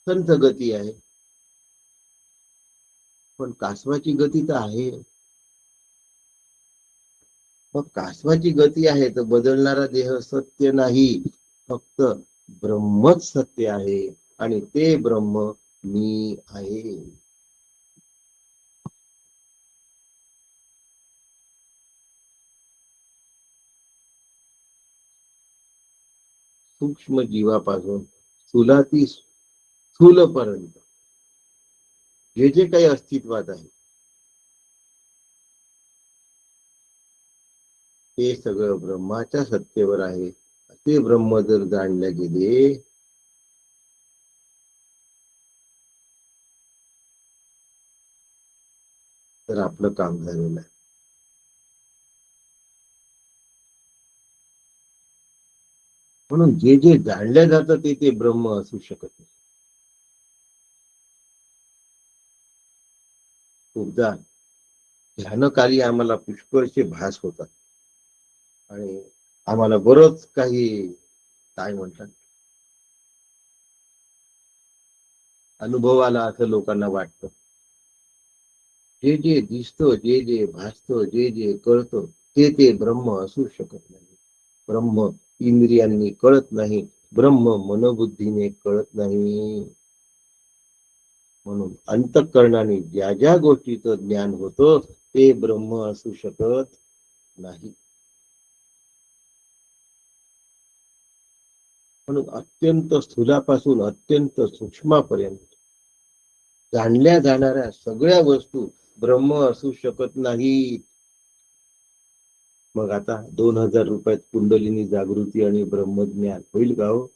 संथ गती आहे. पण कासवाची गती तर आहे. मग कासवाची गती आहे तर बदलणारा देह सत्य नाही, फक्त ब्रह्मच सत्य आहे आणि ते ब्रह्म मी आहे. सूक्ष्म जीवापासून स्थूलाती स्थूल पर्यंत जे जे काही अस्तित्वात आहे ते सगळं ब्रह्माच्या सत्तेवर आहे. ते ब्रह्म जर जाणले गेले तर आपलं काम झालेलं आहे. म्हणून जे जे जाणलं जातं ते ते ब्रह्म असू शकत नाही. खूपदा ध्यानकाली आम्हाला पुष्कळचे भास होतात आणि आम्हाला बरंच काही काय म्हणतात अनुभवाला असं लोकांना वाटतं. जे जे दिसतं, जे जे भासतं, जे जे कळतं ते ते ब्रह्म असू शकत नाही. ब्रह्म इंद्रियांनी कळत नाही, ब्रह्म मनोबुद्धीने कळत नाही. म्हणून अंतःकरणाने ज्या ज्या गोष्टीचं ज्ञान होतं ते ब्रह्म असू शकत नाही. म्हणून अत्यंत स्थूलापासून अत्यंत सूक्ष्मापर्यंत जाणल्या जाणाऱ्या सगळ्या वस्तू ब्रह्म असू शकत नाही. मग आता 2000 रुपयात कुंडलिनी जागृती आणि ब्रह्मज्ञान होईल का हो?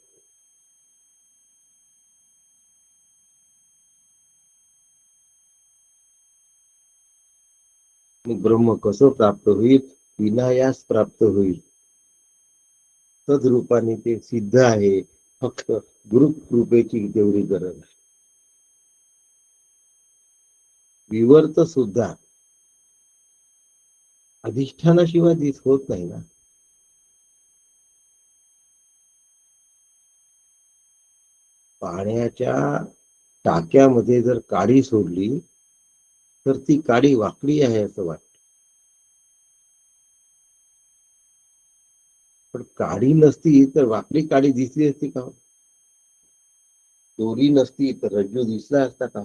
मग ब्रह्म कसं प्राप्त होईल? विनायास प्राप्त होईल. तद्रूपाने ते सिद्ध आहे. फक्त गुरु कृपेची तेवढी गरज आहे. विवर्त सुद्धा अधिष्ठानाशिवाय दिस होत नाही ना. पाण्याच्या टाक्यामध्ये जर काडी सोडली तर ती काडी वाकडी आहे असं वाटतं. पण काडी नसती तर वाकडी काडी दिसली असती का? दोरी नसती तर रज्जू दिसला असता का?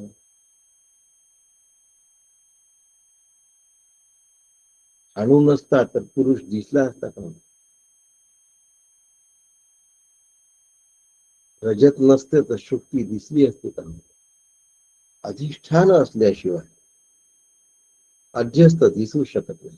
अणू नसता तर पुरुष दिसला असता का? रजत नसते तर शुक्ती दिसली असते का? अधिष्ठान असल्याशिवाय अध्यस्त दिसू शकत नाही.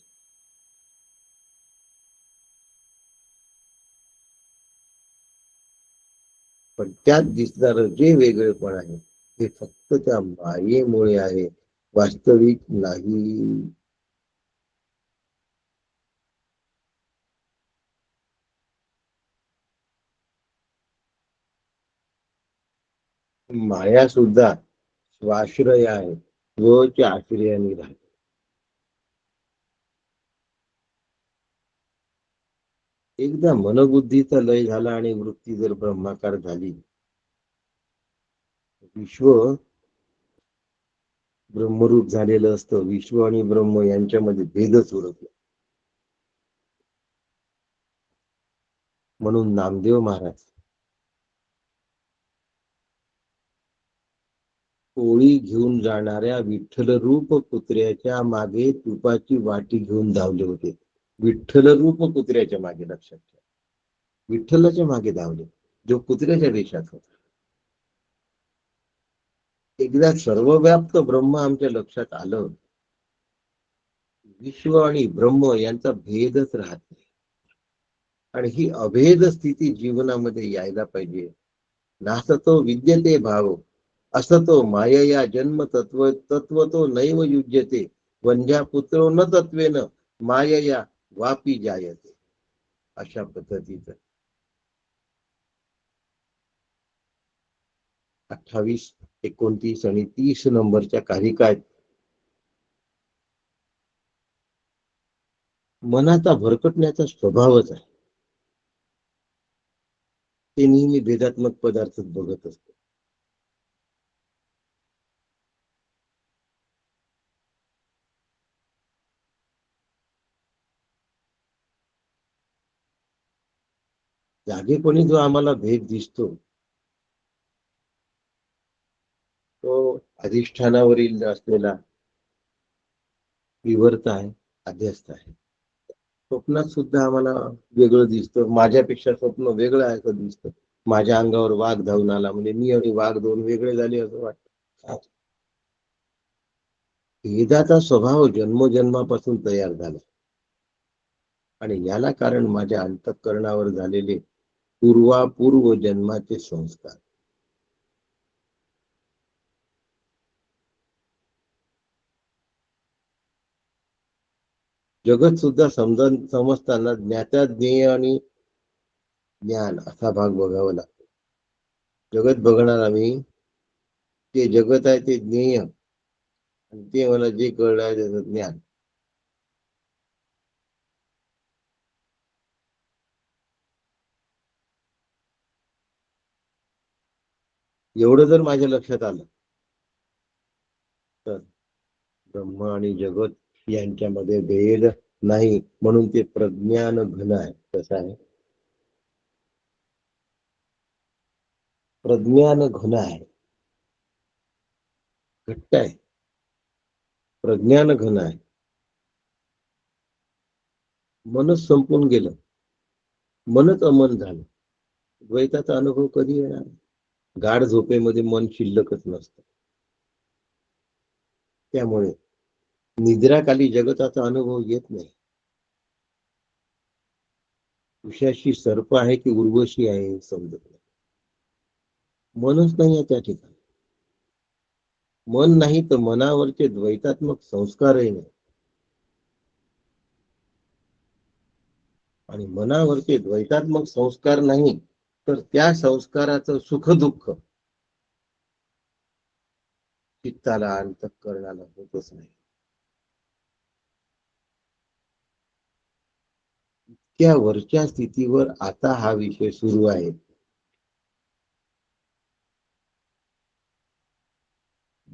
पण त्यात दिसणार जे वेगळेपण आहे ते फक्त त्या मायेमुळे आहे, वास्तविक नाही. माया सुद्धा स्वाश्रय आहे, स्वच्या आश्रयाने राहते. एकदा मनबुद्धीचा लय झाला आणि वृत्ती जर ब्रह्माकार झाली, विश्व ब्रह्मरूप झालेलं असतं. विश्व आणि ब्रह्म यांच्यामध्ये भेदच उरत नाही. म्हणून नामदेव महाराज पोळी घेऊन जाणाऱ्या विठ्ठल रूप कुत्र्याच्या मागे तुपाची वाटी घेऊन धावले होते. विठ्ठल रूप कुत्र्याच्या मागे, लक्षात ठेवा. विठ्ठलाच्या मागे धावले जो कुत्र्याच्या देशात होता. एकदा सर्वव्याप्त ब्रह्म आमच्या लक्षात आलं, विश्व आणि ब्रह्म यांचा भेदच राहत नाही. आणि ही अभेद स्थिती जीवनामध्ये यायला पाहिजे. नासतो विद्यते भाव, असतो मायया जन्म तत्व तत्व तो नैव युज्यते, वंध्या पुत्रो न तत्वेन मायया वापी जायते. अशा पद्धतीचं 28, 29 आणि 30 नंबरच्या कारिकात मनाचा भरकटण्याचा स्वभावच आहे. ते नेहमी भेदात्मक पदार्थच बघत असते. जागेपणी जो आम्हाला भेद दिसतो तो अधिष्ठानावरील असलेला विवर्त आहे, अध्यस्त आहे. स्वप्नात सुद्धा आम्हाला वेगळं दिसतं. माझ्यापेक्षा स्वप्न वेगळं आहे असं दिसतं. माझ्या अंगावर वाघ धावून आला म्हणजे मी आणि वाघ दोन वेगळे झाले असं वाटतं. भेदाचा स्वभाव जन्मोजन्मापासून तयार झाला आणि याला कारण माझ्या अंतःकरणावर झालेले पूर्वापूर्व जन्माचे संस्कार. जगत सुद्धा समजताना ज्ञाता ज्ञेय आणि ज्ञान असा भाग बघावा लागतो. जगत बघणार आम्ही, ते जगत आहे ते ज्ञेय आणि ते मला जे कळलं आहे त्याचं ज्ञान. एवढं जर माझ्या लक्षात आलं तर ब्रह्म आणि जगत यांच्यामध्ये भेद नाही, म्हणून ते प्रज्ञान घन आहे. कसं आहे? प्रज्ञान घन आहे, घट्ट आहे. प्रज्ञान घन आहे. मनच संपून गेलं, मनच अमन झालं. द्वैताचा अनुभव कधी येणार? गाढ झोपेमध्ये मन शिल्लकच नसतं. त्यामुळे निद्राकाली जगताचा अनुभव येत नाही. उशाशी सर्प आहे की उर्वशी आहे समजत नाही. मनच नाही आहे त्या ठिकाणी. मन नाही तर मनावरचे द्वैतात्मक संस्कारही नाही. आणि मनावरचे द्वैतात्मक संस्कार नाही तर त्या संस्काराचं सुख दुःख चित्ताला अंतःकरणाला होतच नाही. त्या वरच्या स्थितीवर आता हा विषय सुरू आहे.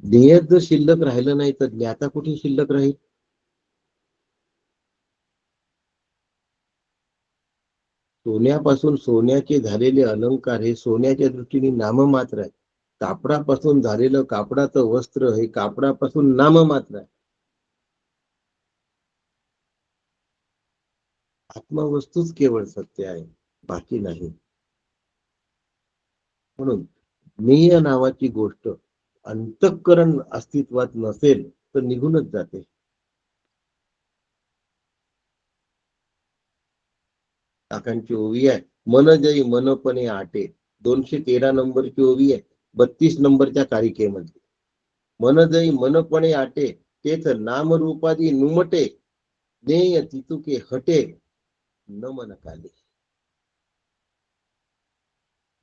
ध्येय जर शिल्लक राहिलं नाही तर ज्ञाता कुठे शिल्लक राहील? सोन्यापासून सोन्याचे झालेले अलंकार हे सोन्याच्या दृष्टीने नाममात्र आहे. कापडापासून झालेलं कापडाचं वस्त्र हे कापडापासून नाममात्र आहे. आत्मवस्तूच केवळ सत्य आहे, बाकी नाही. म्हणून ज्ञेय नावाची गोष्ट अंतःकरण अस्तित्वात नसेल तर निघूनच जाते. काकांची ओवी आहे, मन जई मनपणे आटे. 213 नंबरची ओवी आहे, 32 नंबरच्या कारिकेमध्ये. मन जई मनपणे आटे, तेच नामरूपादी नुमटे. ज्ञेय तितुके हटे, न मन काले.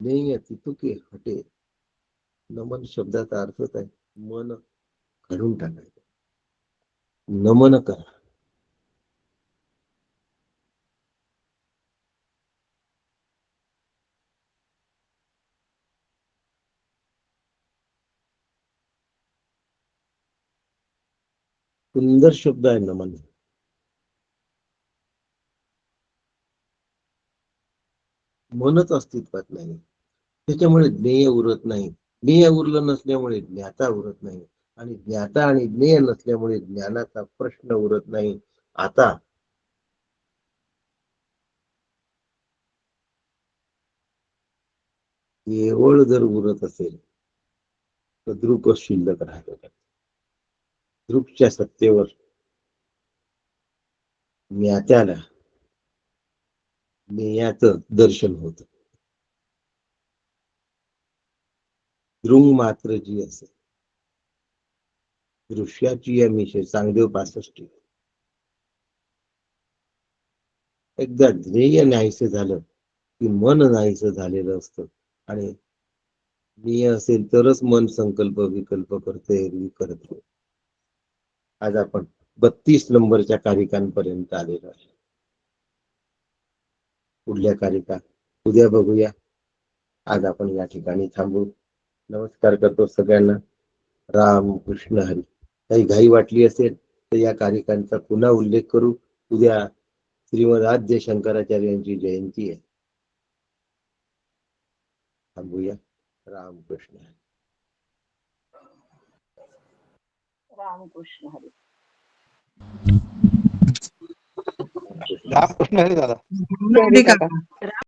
ज्ञेय तितुके हटे. नमन शब्दाचा अर्थच आहे मन काढून टाकायचं, नमन करा. सुंदर शब्द आहे नमन. मनच अस्तित्वात नाही, त्याच्यामुळे ज्ञेय उरत नाही. ज्ञेय उरलं नसल्यामुळे ज्ञाता उरत नाही आणि ज्ञाता आणि ज्ञेय नसल्यामुळे ज्ञानाचा प्रश्न उरत नाही. आता केवळ जर उरत असेल तर दृक शिल्लक राहतो. दृकच्या सत्तेवर ज्ञात्याला ज्ञेयाचं दर्शन होत. दृंग मात्र जी असेल दृश्याची या मिशे चांगदेव 65. एकदा ध्येय नाहीसे झालं की मन नाहीसं झालेलं असतं आणि ध्येय असेल तरच मन संकल्प विकल्प करते करतो. आज आपण 32 नंबरच्या कारिकांपर्यंत आलेलो आहे. पुढल्या कारिका उद्या बघूया. आज आपण या ठिकाणी थांबू. नमस्कार करतो सगळ्यांना. राम कृष्ण हरी. काही घाई वाटली असेल तर या कारिकांचा पुन्हा उल्लेख करू. उद्या श्रीमद आद्य शंकराचार्यांची जयंती आहे. थांबूया. रामकृष्ण हरी. रामकृष्ण हरी. रामकृष्ण हरी. रामकृष्ण हरी दादा. हरी काका.